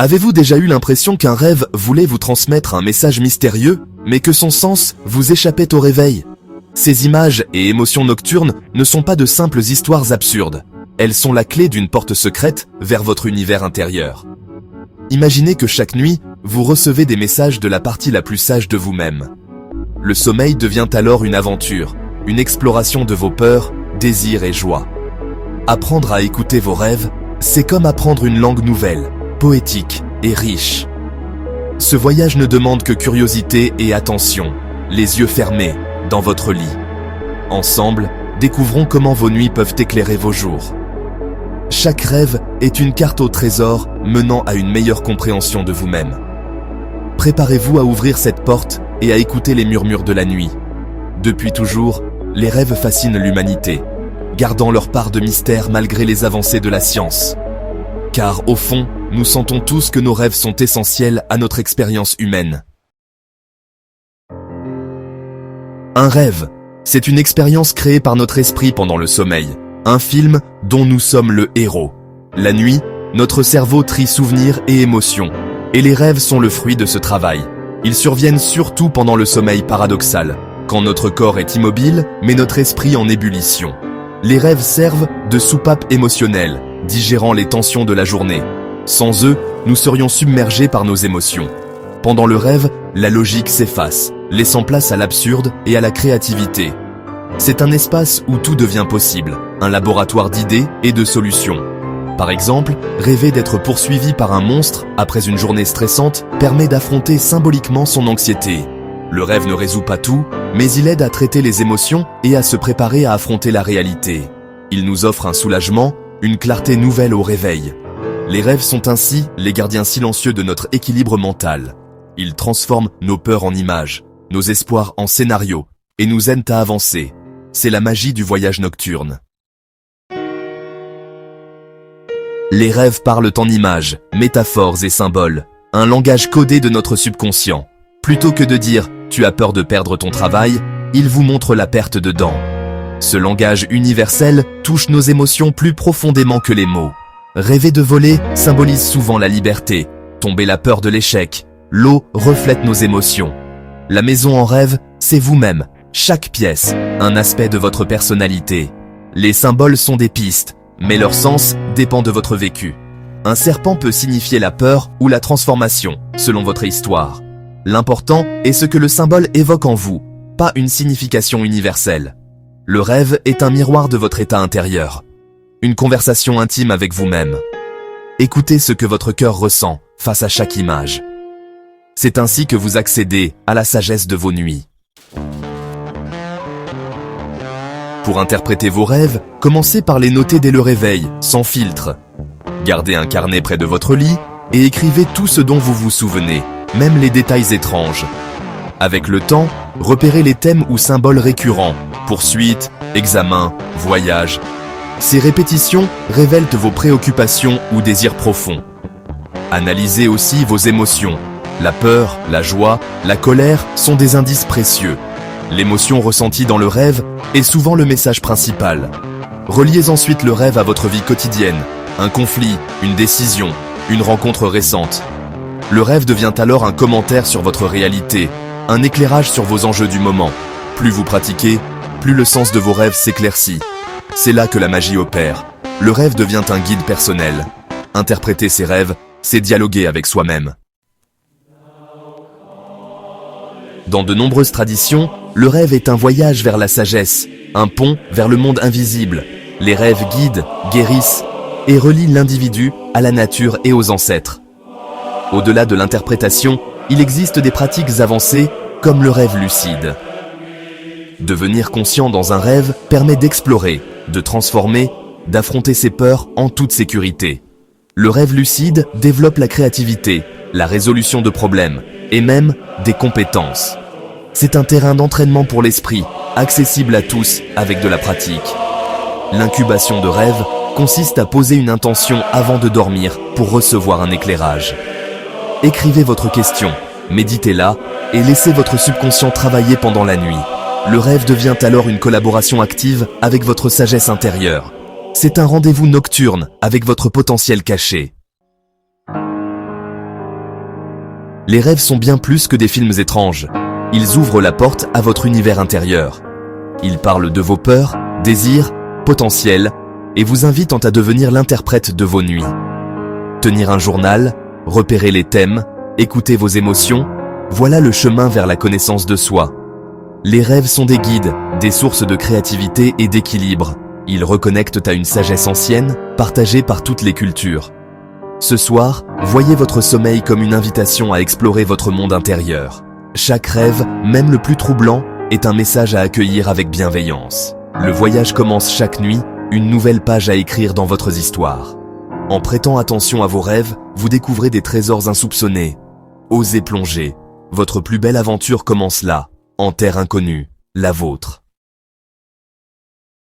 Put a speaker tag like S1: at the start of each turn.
S1: Avez-vous déjà eu l'impression qu'un rêve voulait vous transmettre un message mystérieux, mais que son sens vous échappait au réveil? Ces images et émotions nocturnes ne sont pas de simples histoires absurdes. Elles sont la clé d'une porte secrète vers votre univers intérieur. Imaginez que chaque nuit, vous recevez des messages de la partie la plus sage de vous-même. Le sommeil devient alors une aventure, une exploration de vos peurs, désirs et joies. Apprendre à écouter vos rêves, c'est comme apprendre une langue nouvelle, poétique et riche. Ce voyage ne demande que curiosité et attention, les yeux fermés, dans votre lit. Ensemble, découvrons comment vos nuits peuvent éclairer vos jours. Chaque rêve est une carte au trésor menant à une meilleure compréhension de vous-même. Préparez-vous à ouvrir cette porte et à écouter les murmures de la nuit. Depuis toujours, les rêves fascinent l'humanité, gardant leur part de mystère malgré les avancées de la science. Car au fond, nous sentons tous que nos rêves sont essentiels à notre expérience humaine. Un rêve, c'est une expérience créée par notre esprit pendant le sommeil, un film dont nous sommes le héros. La nuit, notre cerveau trie souvenirs et émotions, et les rêves sont le fruit de ce travail. Ils surviennent surtout pendant le sommeil paradoxal, quand notre corps est immobile, mais notre esprit en ébullition. Les rêves servent de soupape émotionnelle, digérant les tensions de la journée. Sans eux, nous serions submergés par nos émotions. Pendant le rêve, la logique s'efface, laissant place à l'absurde et à la créativité. C'est un espace où tout devient possible, un laboratoire d'idées et de solutions. Par exemple, rêver d'être poursuivi par un monstre après une journée stressante permet d'affronter symboliquement son anxiété. Le rêve ne résout pas tout, mais il aide à traiter les émotions et à se préparer à affronter la réalité. Il nous offre un soulagement, une clarté nouvelle au réveil. Les rêves sont ainsi les gardiens silencieux de notre équilibre mental. Ils transforment nos peurs en images, nos espoirs en scénarios, et nous aident à avancer. C'est la magie du voyage nocturne. Les rêves parlent en images, métaphores et symboles, un langage codé de notre subconscient. Plutôt que de dire « tu as peur de perdre ton travail », ils vous montrent la perte de dents. Ce langage universel touche nos émotions plus profondément que les mots. Rêver de voler symbolise souvent la liberté, tomber la peur de l'échec. L'eau reflète nos émotions. La maison en rêve, c'est vous-même, chaque pièce, un aspect de votre personnalité. Les symboles sont des pistes, mais leur sens dépend de votre vécu. Un serpent peut signifier la peur ou la transformation, selon votre histoire. L'important est ce que le symbole évoque en vous, pas une signification universelle. Le rêve est un miroir de votre état intérieur. Une conversation intime avec vous-même. Écoutez ce que votre cœur ressent face à chaque image. C'est ainsi que vous accédez à la sagesse de vos nuits. Pour interpréter vos rêves, commencez par les noter dès le réveil, sans filtre. Gardez un carnet près de votre lit et écrivez tout ce dont vous vous souvenez, même les détails étranges. Avec le temps, repérez les thèmes ou symboles récurrents, poursuite, examen, voyage. Ces répétitions révèlent vos préoccupations ou désirs profonds. Analysez aussi vos émotions. La peur, la joie, la colère sont des indices précieux. L'émotion ressentie dans le rêve est souvent le message principal. Reliez ensuite le rêve à votre vie quotidienne, un conflit, une décision, une rencontre récente. Le rêve devient alors un commentaire sur votre réalité, un éclairage sur vos enjeux du moment. Plus vous pratiquez, plus le sens de vos rêves s'éclaircit. C'est là que la magie opère. Le rêve devient un guide personnel. Interpréter ses rêves, c'est dialoguer avec soi-même. Dans de nombreuses traditions, le rêve est un voyage vers la sagesse, un pont vers le monde invisible. Les rêves guident, guérissent et relient l'individu à la nature et aux ancêtres. Au-delà de l'interprétation, il existe des pratiques avancées comme le rêve lucide. Devenir conscient dans un rêve permet d'explorer, de transformer, d'affronter ses peurs en toute sécurité. Le rêve lucide développe la créativité, la résolution de problèmes et même des compétences. C'est un terrain d'entraînement pour l'esprit, accessible à tous avec de la pratique. L'incubation de rêve consiste à poser une intention avant de dormir pour recevoir un éclairage. Écrivez votre question, méditez-la et laissez votre subconscient travailler pendant la nuit. Le rêve devient alors une collaboration active avec votre sagesse intérieure. C'est un rendez-vous nocturne avec votre potentiel caché. Les rêves sont bien plus que des films étranges. Ils ouvrent la porte à votre univers intérieur. Ils parlent de vos peurs, désirs, potentiels, et vous invitent à devenir l'interprète de vos nuits. Tenir un journal, repérer les thèmes, écouter vos émotions, voilà le chemin vers la connaissance de soi. Les rêves sont des guides, des sources de créativité et d'équilibre. Ils reconnectent à une sagesse ancienne, partagée par toutes les cultures. Ce soir, voyez votre sommeil comme une invitation à explorer votre monde intérieur. Chaque rêve, même le plus troublant, est un message à accueillir avec bienveillance. Le voyage commence chaque nuit, une nouvelle page à écrire dans votre histoire. En prêtant attention à vos rêves, vous découvrez des trésors insoupçonnés. Osez plonger. Votre plus belle aventure commence là, en terre inconnue, la vôtre.